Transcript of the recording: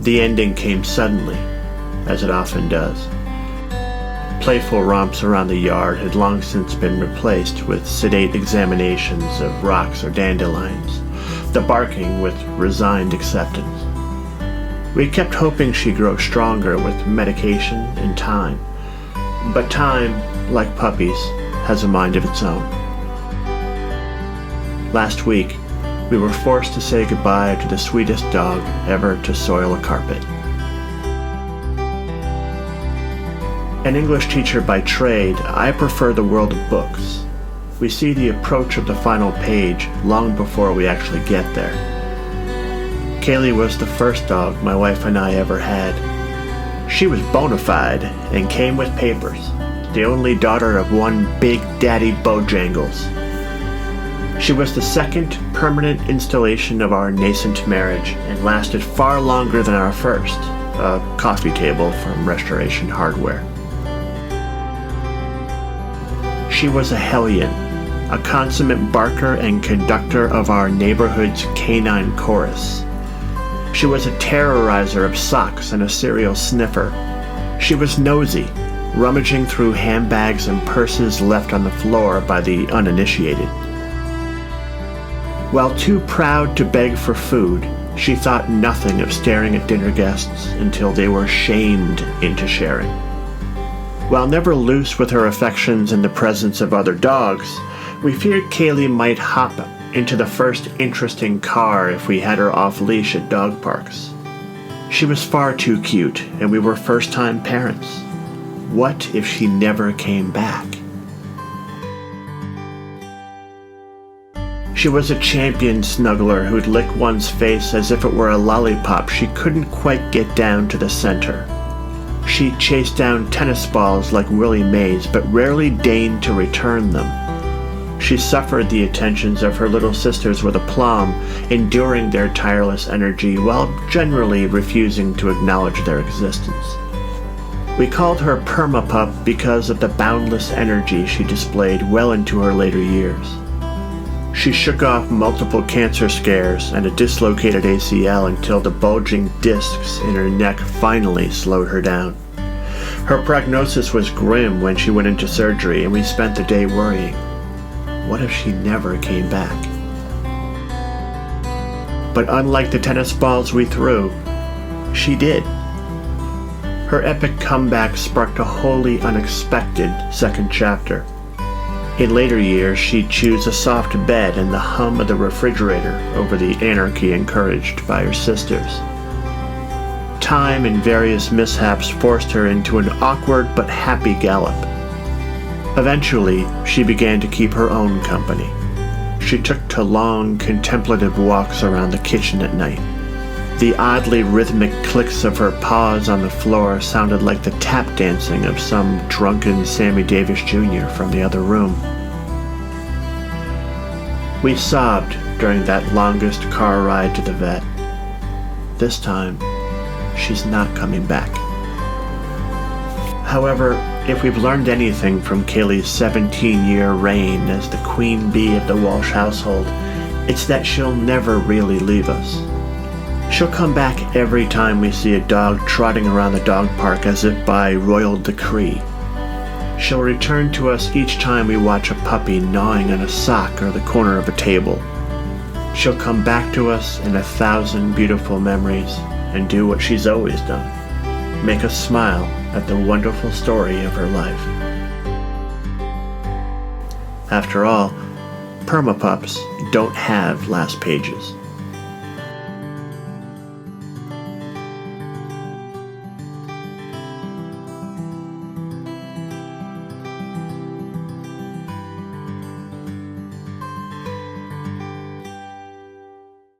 The ending came suddenly, as it often does. Playful romps around the yard had long since been replaced with sedate examinations of rocks or dandelions, the barking with resigned acceptance. We kept hoping she'd grow stronger with medication and time, but time, like puppies, has a mind of its own. Last week, we were forced to say goodbye to the sweetest dog ever to soil a carpet. An English teacher by trade, I prefer the world of books. We see the approach of the final page long before we actually get there. Kaelie was the first dog my wife and I ever had. She was bona fide and came with papers, the only daughter of one Big Daddy Bojangles. She was the second permanent installation of our nascent marriage and lasted far longer than our first, a coffee table from Restoration Hardware. She was a hellion, a consummate barker and conductor of our neighborhood's canine chorus. She was a terrorizer of socks and a serial sniffer. She was nosy, rummaging through handbags and purses left on the floor by the uninitiated. While too proud to beg for food, she thought nothing of staring at dinner guests until they were shamed into sharing. While never loose with her affections in the presence of other dogs, we feared Kaelie might hop into the first interesting car if we had her off-leash at dog parks. She was far too cute, and we were first-time parents. What if she never came back? She was a champion snuggler who'd lick one's face as if it were a lollipop she couldn't quite get down to the center. She chased down tennis balls like Willie Mays, but rarely deigned to return them. She suffered the attentions of her little sisters with aplomb, enduring their tireless energy while generally refusing to acknowledge their existence. We called her Permapup because of the boundless energy she displayed well into her later years. She shook off multiple cancer scares and a dislocated ACL until the bulging discs in her neck finally slowed her down. Her prognosis was grim when she went into surgery, and we spent the day worrying. What if she never came back? But unlike the tennis balls we threw, she did. Her epic comeback sparked a wholly unexpected second chapter. In later years, she'd choose a soft bed and the hum of the refrigerator over the anarchy encouraged by her sisters. Time and various mishaps forced her into an awkward but happy gallop. Eventually, she began to keep her own company. She took to long, contemplative walks around the kitchen at night. The oddly rhythmic clicks of her paws on the floor sounded like the tap dancing of some drunken Sammy Davis Jr. from the other room. We sobbed during that longest car ride to the vet. This time, she's not coming back. However, if we've learned anything from Kaelie's 17-year reign as the queen bee of the Walsh household, it's that she'll never really leave us. She'll come back every time we see a dog trotting around the dog park as if by royal decree. She'll return to us each time we watch a puppy gnawing on a sock or the corner of a table. She'll come back to us in 1,000 beautiful memories and do what she's always done, make us smile at the wonderful story of her life. After all, permapups don't have last pages.